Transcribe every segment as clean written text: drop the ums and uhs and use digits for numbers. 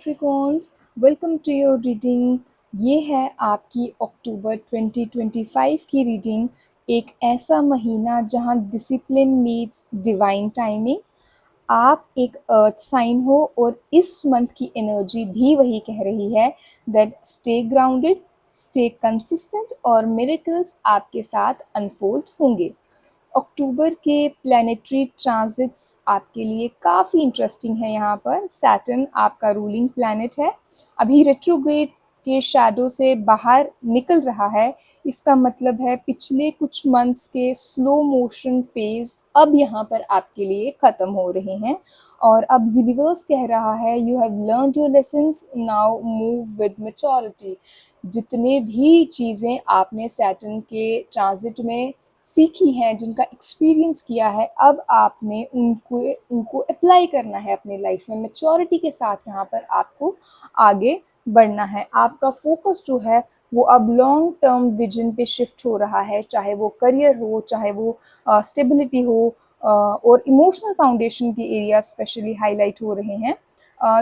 Capricorns, welcome to your reading. ये है आपकी अक्टूबर 2025 की रीडिंग। एक ऐसा महीना जहां डिसिप्लिन मीट्स डिवाइन टाइमिंग। आप एक अर्थ साइन हो और इस मंथ की एनर्जी भी वही कह रही है that stay grounded, stay consistent और मिरेकल्स आपके साथ अनफोल्ड होंगे। अक्टूबर के प्लैनेटरी ट्रांजिट्स आपके लिए काफ़ी इंटरेस्टिंग है। यहाँ पर सैटर्न आपका रूलिंग प्लैनेट है, अभी रेट्रोग्रेड के शैडो से बाहर निकल रहा है। इसका मतलब है पिछले कुछ मंथ्स के स्लो मोशन फेज अब यहाँ पर आपके लिए ख़त्म हो रहे हैं और अब यूनिवर्स कह रहा है you have learned your lessons, now move with maturity. जितने भी चीज़ें आपने सैटर्न के ट्रांजिट में सीखी हैं, जिनका एक्सपीरियंस किया है, अब आपने उनको उनको अप्लाई करना है अपनी लाइफ में। मैच्योरिटी के साथ यहाँ पर आपको आगे बढ़ना है। आपका फोकस जो है वो अब लॉन्ग टर्म विजन पे शिफ्ट हो रहा है, चाहे वो करियर हो, चाहे वो स्टेबिलिटी हो, और इमोशनल फाउंडेशन के एरिया स्पेशली हाईलाइट हो रहे हैं।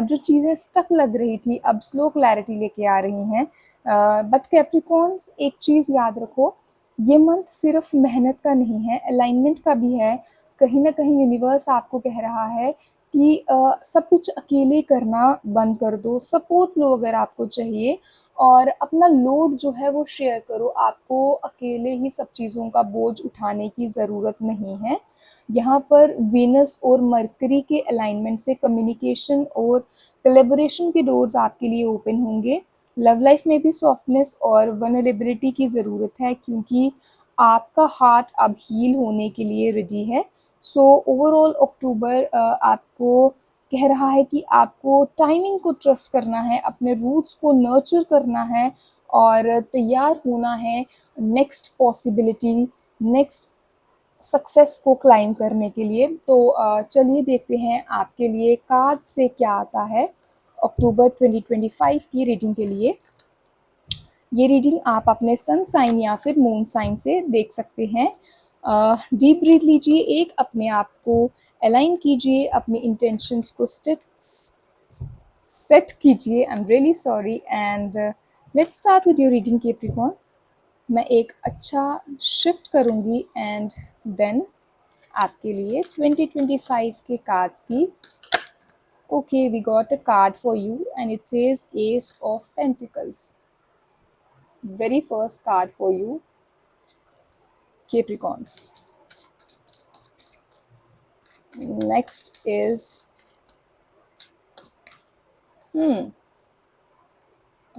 जो चीज़ें स्टक लग रही थी अब स्लो क्लैरिटी लेके आ रही हैं। बट कैप्रिकॉन्स, एक चीज़ याद रखो, ये मंथ सिर्फ मेहनत का नहीं है, अलाइनमेंट का भी है। कहीं ना कहीं यूनिवर्स आपको कह रहा है कि सब कुछ अकेले करना बंद कर दो, सपोर्ट लो अगर आपको चाहिए, और अपना लोड जो है वो शेयर करो। आपको अकेले ही सब चीज़ों का बोझ उठाने की ज़रूरत नहीं है। यहाँ पर वीनस और मरकरी के अलाइनमेंट से कम्युनिकेशन और कोलैबोरेशन के डोर्स आपके लिए ओपन होंगे। लव लाइफ में भी सॉफ्टनेस और वनरेबिलिटी की ज़रूरत है, क्योंकि आपका हार्ट अब हील होने के लिए रेडी है। सो ओवरऑल अक्टूबर आपको कह रहा है कि आपको टाइमिंग को ट्रस्ट करना है, अपने रूट्स को नर्चर करना है और तैयार होना है नेक्स्ट पॉसिबिलिटी, नेक्स्ट सक्सेस को क्लाइम करने के लिए। तो चलिए देखते हैं आपके लिए कार्ड से क्या आता है अक्टूबर 2025 की रीडिंग के लिए। ये रीडिंग आप अपने सन साइन या फिर मून साइन से देख सकते हैं। डीप ब्रीथ लीजिए, एक अपने आप को अलाइन कीजिए, अपने इंटेंशंस को सेट कीजिए। I am really sorry and let's start with your reading Capricorn. मैं एक अच्छा शिफ्ट करूँगी एंड देन आपके लिए 2025 के कार्ड्स की। Okay, we got a card for you and it says ace of pentacles. Very first card for you, Capricorns. Next is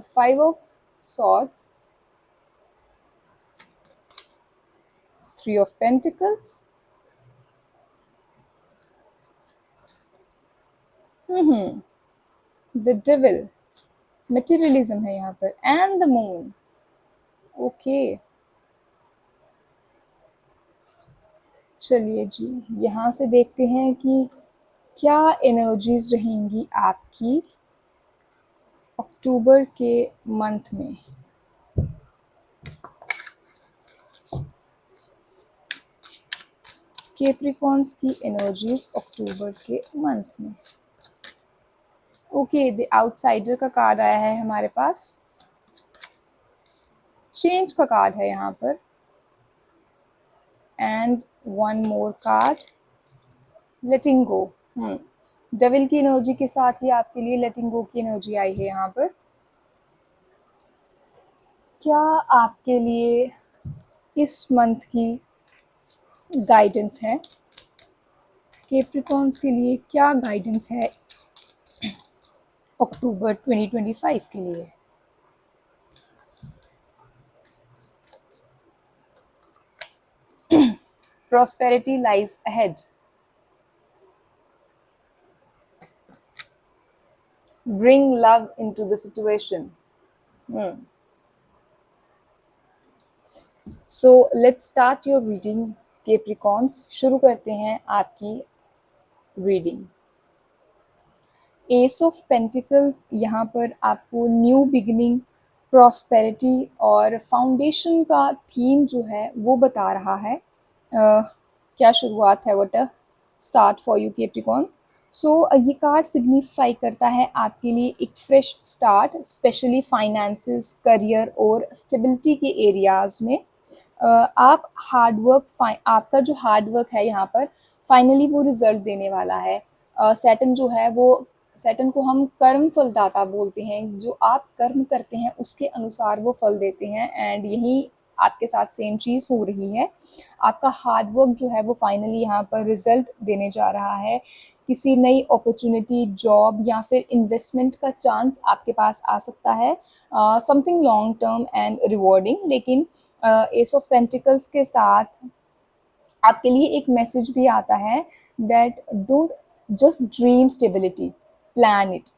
Five of Swords, Three of Pentacles, the Devil, Materialism है यहाँ पर, and the Moon. Okay. चलिए जी, यहाँ से देखते हैं कि क्या एनर्जीज रहेंगी आपकी अक्टूबर के मंथ में। कैप्रिकॉर्न्स की एनर्जीज अक्टूबर के मंथ में। ओके, द आउटसाइडर का कार्ड आया है हमारे पास, चेंज का कार्ड है यहाँ पर, and one more card, letting go. Devil की एनर्जी के साथ ही आपके लिए लेटिंग गो की एनर्जी आई है यहाँ पर। क्या आपके लिए इस मंथ की गाइडेंस है? कैप्रिकॉर्न्स के लिए क्या गाइडेंस है अक्टूबर 2025 के लिए? Prosperity lies ahead. Bring love into the situation. So let's start your reading, Capricorns. शुरू करते हैं आपकी रीडिंग। एस ऑफ पेंटिकल्स यहाँ पर आपको न्यू बिगिनिंग, प्रॉस्पेरिटी और फाउंडेशन का थीम जो है वो बता रहा है। क्या शुरुआत है, what a start for you Capricorns. ये कार्ड सिग्निफाई करता है आपके लिए एक fresh start, specially finances, career और स्टेबिलिटी के एरियाज़ में। आप हार्ड वर्क आपका जो हार्ड वर्क है यहाँ पर फाइनली वो रिजल्ट देने वाला है। सैटर्न जो है वो सैटर्न को हम कर्म फलदाता बोलते हैं, जो आप कर्म करते हैं उसके अनुसार वो फल देते हैं, एंड यही आपके साथ सेम चीज़ हो रही है। आपका हार्ड वर्क जो है वो फाइनली यहाँ पर रिजल्ट देने जा रहा है। किसी नई अपॉर्चुनिटी, जॉब या फिर इन्वेस्टमेंट का चांस आपके पास आ सकता है, something long term and rewarding. लेकिन एस ऑफ पेंटिकल्स के साथ आपके लिए एक मैसेज भी आता है that don't just dream stability, plan it.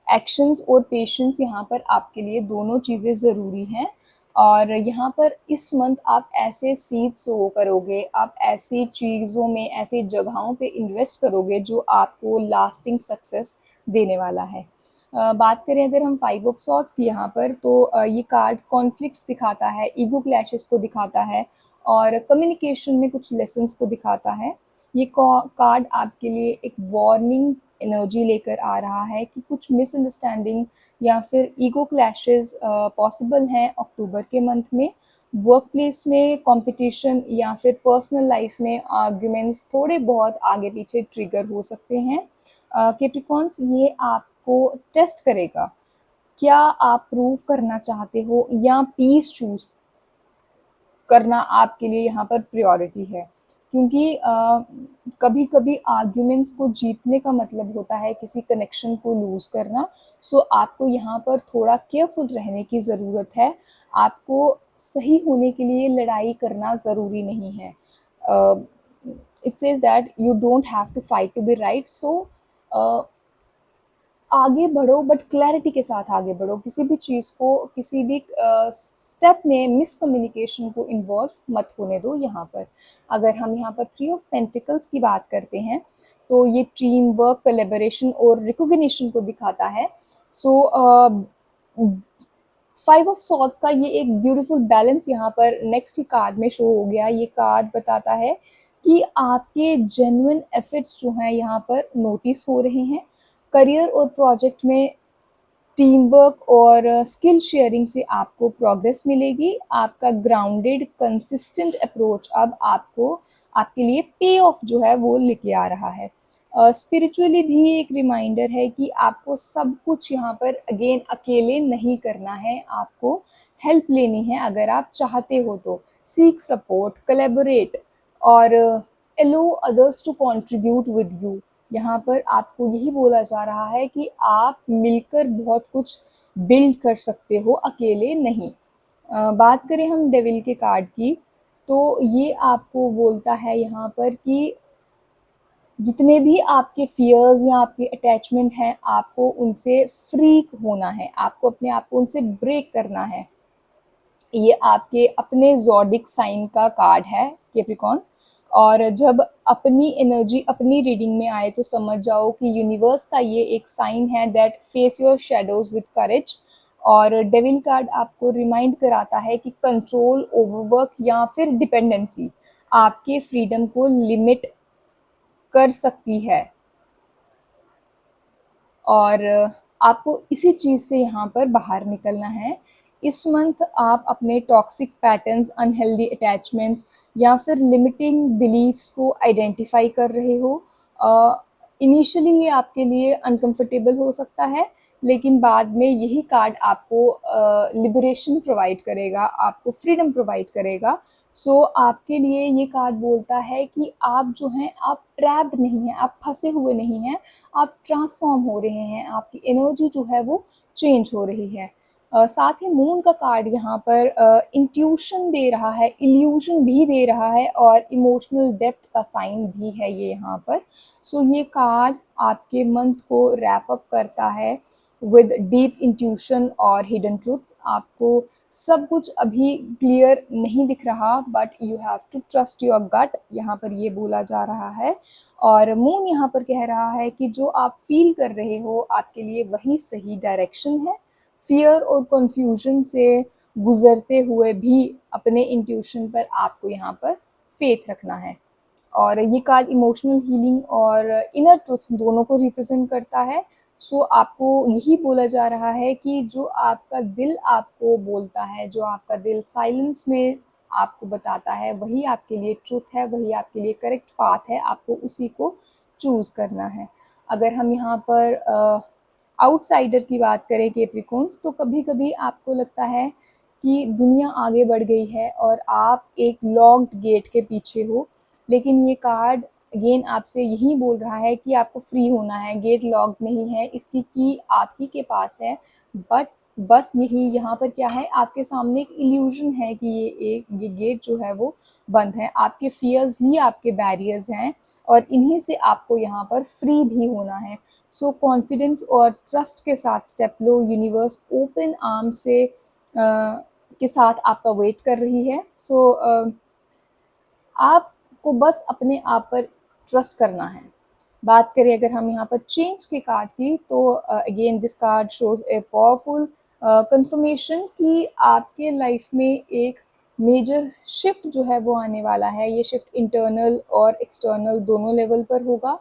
Actions और पेशेंस यहाँ पर आपके लिए दोनों चीज़ें ज़रूरी हैं। और यहाँ पर इस मंथ आप ऐसे सीड सो करोगे, आप ऐसी चीज़ों में, ऐसी जगहों पे इन्वेस्ट करोगे जो आपको लास्टिंग सक्सेस देने वाला है। बात करें अगर हम 5 ऑफ सॉर्ड्स की यहाँ पर, तो ये कार्ड कॉन्फ्लिक्ट्स दिखाता है, ईगो क्लैशेस को दिखाता है और कम्युनिकेशन में कुछ लेसन्स को दिखाता है। ये कार्ड आपके लिए एक वार्निंग एनर्जी लेकर आ रहा है कि कुछ मिसअंडरस्टैंडिंग या फिर ईगो क्लैशेस पॉसिबल हैं अक्टूबर के मंथ में। वर्क प्लेस में कंपटीशन या फिर पर्सनल लाइफ में आर्ग्यूमेंट्स थोड़े बहुत आगे पीछे ट्रिगर हो सकते हैं। कैप्रिकॉन्स, ये आपको टेस्ट करेगा, क्या आप प्रूव करना चाहते हो या पीस चूज करना आपके लिए यहाँ पर प्रायोरिटी है। क्योंकि कभी कभी आर्ग्यूमेंट्स को जीतने का मतलब होता है किसी कनेक्शन को लूज़ करना। आपको यहाँ पर थोड़ा केयरफुल रहने की ज़रूरत है। आपको सही होने के लिए लड़ाई करना ज़रूरी नहीं है। It says that you don't have to fight to be right. आगे बढ़ो बट क्लैरिटी के साथ आगे बढ़ो। किसी भी चीज़ को, किसी भी स्टेप में मिसकम्युनिकेशन को इन्वॉल्व मत होने दो यहाँ पर। अगर हम यहाँ पर 3 ऑफ पेंटिकल्स की बात करते हैं तो ये टीम वर्क, कोलैबोरेशन और रिकॉग्निशन को दिखाता है। सो 5 ऑफ सॉर्ड्स का ये एक ब्यूटीफुल बैलेंस यहाँ पर नेक्स्ट ही कार्ड में शो हो गया। ये कार्ड बताता है कि आपके जेन्युइन एफर्ट्स जो हैं यहाँ पर नोटिस हो रहे हैं। करियर और प्रोजेक्ट में टीम वर्क और स्किल शेयरिंग से आपको प्रोग्रेस मिलेगी। आपका ग्राउंडेड कंसिस्टेंट अप्रोच अब आपको आपके लिए पे ऑफ जो है वो लेके आ रहा है। स्पिरिचुअली भी एक रिमाइंडर है कि आपको सब कुछ यहाँ पर अगेन अकेले नहीं करना है, आपको हेल्प लेनी है। अगर आप चाहते हो तो सीक सपोर्ट, कोलैबोरेट और allow others to contribute with you. यहाँ पर आपको यही बोला जा रहा है कि आप मिलकर बहुत कुछ बिल्ड कर सकते हो, अकेले नहीं। बात करें हम डेविल के कार्ड की, तो ये आपको बोलता है यहाँ पर कि जितने भी आपके फियर्स या आपके अटैचमेंट हैं, आपको उनसे फ्री होना है, आपको अपने आप को उनसे ब्रेक करना है। ये आपके अपने ज़ोडिक साइन का कार्ड है कैप्रिकॉन्स। और जब अपनी एनर्जी अपनी रीडिंग में आए तो समझ जाओ कि यूनिवर्स का ये एक साइन है that face your shadows with courage. और डेविल कार्ड आपको रिमाइंड कराता है कि कंट्रोल, ओवरवर्क या फिर डिपेंडेंसी आपके फ्रीडम को लिमिट कर सकती है। और आपको इसी चीज़ से यहाँ पर बाहर निकलना है। इस मंथ आप अपने टॉक्सिक पैटर्न्स, अनहेल्दी अटैचमेंट्स या फिर लिमिटिंग बिलीफ्स को आइडेंटिफाई कर रहे हो। इनिशियली ये आपके लिए अनकंफर्टेबल हो सकता है, लेकिन बाद में यही कार्ड आपको लिबरेशन प्रोवाइड करेगा, आपको फ्रीडम प्रोवाइड करेगा। आपके लिए ये कार्ड बोलता है कि आप जो हैं, आप ट्रैप्ड नहीं हैं, आप फंसे हुए नहीं हैं, आप ट्रांसफॉर्म हो रहे हैं, आपकी एनर्जी जो है वो चेंज हो रही है। साथ ही मून का कार्ड यहाँ पर इंट्यूशन दे रहा है, इल्यूजन भी दे रहा है और इमोशनल डेप्थ का साइन भी है ये यहाँ पर। ये कार्ड आपके मंथ को रैप अप करता है विद डीप इंट्यूशन और हिडन ट्रूथ्स। आपको सब कुछ अभी क्लियर नहीं दिख रहा, but you have to trust your gut, यहाँ पर ये बोला जा रहा है। और मून यहाँ पर कह रहा है कि जो आप फील कर रहे हो आपके लिए वही सही डायरेक्शन है। फियर और कंफ्यूजन से गुजरते हुए भी अपने इंट्यूशन पर आपको यहाँ पर फेथ रखना है। और ये कार्ड इमोशनल हीलिंग और इनर ट्रुथ दोनों को रिप्रेजेंट करता है। सो आपको यही बोला जा रहा है कि जो आपका दिल आपको बोलता है, जो आपका दिल साइलेंस में आपको बताता है, वही आपके लिए ट्रुथ है, वही आपके लिए करेक्ट पाथ है, आपको उसी को चूज़ करना है। अगर हम यहाँ पर आउटसाइडर की बात करें कैप्रिकॉन्स, तो कभी-कभी आपको लगता है कि दुनिया आगे बढ़ गई है और आप एक लॉक्ड गेट के पीछे हो, लेकिन ये कार्ड अगेन आपसे यही बोल रहा है कि आपको फ्री होना है, गेट लॉक्ड नहीं है, इसकी की आप ही के पास है। बट बस यही यहाँ पर क्या है, आपके सामने एक इल्यूज़न है कि ये गेट जो है वो बंद है। आपके फ़ियर्स ही आपके बैरियर्स हैं और इन्हीं से आपको यहाँ पर फ्री भी होना है। सो कॉन्फिडेंस और ट्रस्ट के साथ स्टेप लो, यूनिवर्स ओपन आर्म से के साथ आपका वेट कर रही है। सो आपको बस अपने आप पर ट्रस्ट करना है। बात करें अगर हम यहाँ पर चेंज के कार्ड की, तो again this card shows a powerful confirmation कि आपके लाइफ में एक मेजर शिफ्ट जो है वो आने वाला है। ये शिफ्ट इंटरनल और एक्सटर्नल दोनों लेवल पर होगा।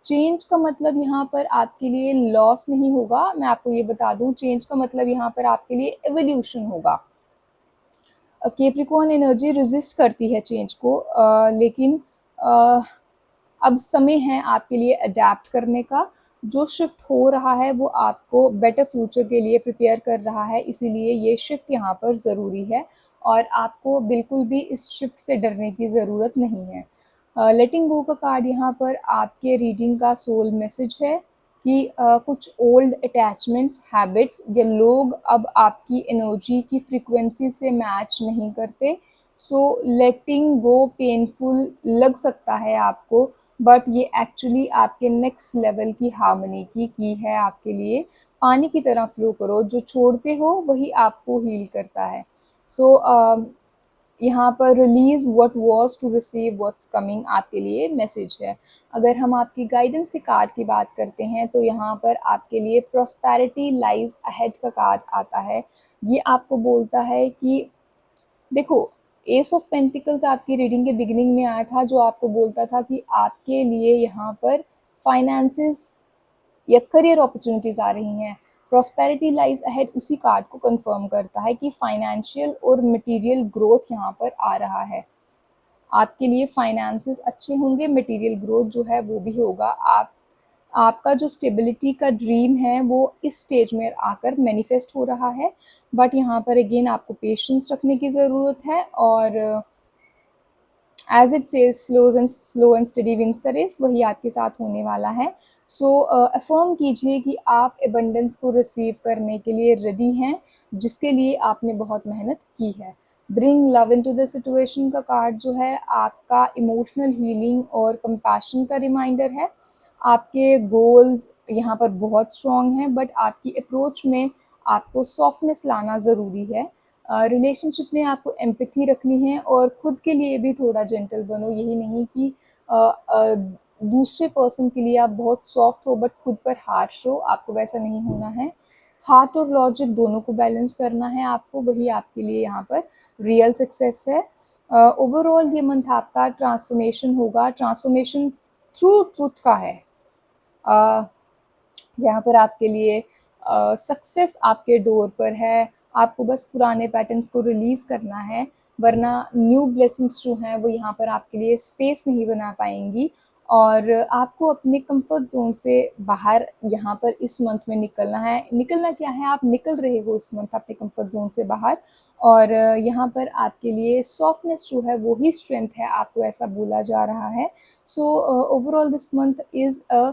चेंज का मतलब यहाँ पर आपके लिए लॉस नहीं होगा, मैं आपको ये बता दूँ, चेंज का मतलब यहाँ पर आपके लिए एवोल्यूशन होगा। कैप्रिकॉर्न एनर्जी रेजिस्ट करती है चेंज को, लेकिन अब समय है आपके लिए अडेप्ट करने का। जो शिफ्ट हो रहा है वो आपको बेटर फ्यूचर के लिए प्रिपेयर कर रहा है, इसीलिए ये शिफ्ट यहाँ पर ज़रूरी है और आपको बिल्कुल भी इस शिफ्ट से डरने की ज़रूरत नहीं है। लेटिंग गो का कार्ड यहाँ पर आपके रीडिंग का सोल मैसेज है कि कुछ ओल्ड अटैचमेंट्स, हैबिट्स या लोग अब आपकी एनर्जी की फ्रीक्वेंसी से मैच नहीं करते। सो लेटिंग गो पेनफुल लग सकता है आपको, बट ये एक्चुअली आपके नेक्स्ट लेवल की हार्मनी की है आपके लिए। पानी की तरह फ्लो करो, जो छोड़ते हो वही आपको हील करता है। सो यहाँ पर release what was to receive what's coming आपके लिए मैसेज है। अगर हम आपकी गाइडेंस के कार्ड की बात करते हैं, तो यहाँ पर आपके लिए प्रॉस्पेरिटी लाइज अहेड का कार्ड आता है। ये आपको बोलता है कि देखो, एस ऑफ पेंटिकल्स आपकी रीडिंग के बिगिनिंग में आया था, जो आपको बोलता था कि आपके लिए यहाँ पर फाइनेंसेस या करियर अपॉर्चुनिटीज़ आ रही हैं। प्रॉस्पेरिटी लाइज अहेड उसी कार्ड को कंफर्म करता है कि फाइनेंशियल और मटेरियल ग्रोथ यहाँ पर आ रहा है। आपके लिए फाइनेंसेस अच्छे होंगे, मटेरियल ग्रोथ जो है वो भी होगा। आपका जो स्टेबिलिटी का ड्रीम है वो इस स्टेज में आकर मैनिफेस्ट हो रहा है, बट यहाँ पर अगेन आपको पेशेंस रखने की ज़रूरत है और as it says slow and steady wins the race, वही आपके साथ होने वाला है। सो अफर्म कीजिए कि आप एबंडेंस को रिसीव करने के लिए रेडी हैं, जिसके लिए आपने बहुत मेहनत की है। Bring love into the situation का कार्ड जो है आपका इमोशनल हीलिंग और कंपैशन का रिमाइंडर है। आपके गोल्स यहाँ पर बहुत स्ट्रॉन्ग हैं, बट आपकी अप्रोच में आपको सॉफ्टनेस लाना ज़रूरी है। रिलेशनशिप में आपको एम्पैथी रखनी है और खुद के लिए भी थोड़ा जेंटल बनो। यही नहीं कि दूसरे पर्सन के लिए आप बहुत सॉफ्ट हो बट खुद पर हार्श हो, आपको वैसा नहीं होना है। हार्ट और लॉजिक दोनों को बैलेंस करना है आपको, वही आपके लिए यहाँ पर रियल सक्सेस है। ओवरऑल ये मंथ आपका ट्रांसफॉर्मेशन होगा, ट्रांसफॉर्मेशन थ्रू ट्रुथ का है। यहाँ पर आपके लिए सक्सेस आपके डोर पर है। आपको बस पुराने पैटर्न्स को रिलीज़ करना है, वरना न्यू ब्लेसिंग्स जो हैं वो यहाँ पर आपके लिए स्पेस नहीं बना पाएंगी और आपको अपने कंफर्ट जोन से बाहर यहाँ पर इस मंथ में निकलना है। निकलना क्या है, आप निकल रहे हो इस मंथ अपने कंफर्ट जोन से बाहर और यहाँ पर आपके लिए सॉफ्टनेस जो है वो ही स्ट्रेंथ है, आपको ऐसा बोला जा रहा है। So overall this month is a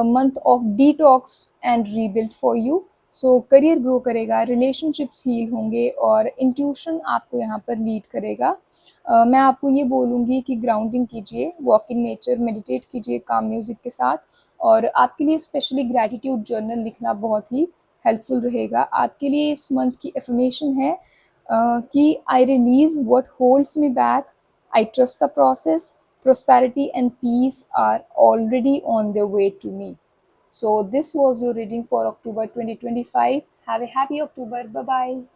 month of detox and rebuild for you. So career grow करेगा, रिलेशनशिप्स हील होंगे और इंट्यूशन आपको यहाँ पर लीड करेगा। मैं आपको ये बोलूँगी कि ग्राउंडिंग कीजिए, वॉक इन नेचर, मेडिटेट कीजिए काम म्यूज़िक के साथ और आपके लिए स्पेशली ग्रैटिट्यूड जर्नल लिखना बहुत ही हेल्पफुल रहेगा। आपके लिए इस मंथ की एफर्मेशन है कि I release what holds me back, I trust the process, prosperity and peace are already on their way to me. So this was your reading for October 2025. Have a happy October. Bye bye.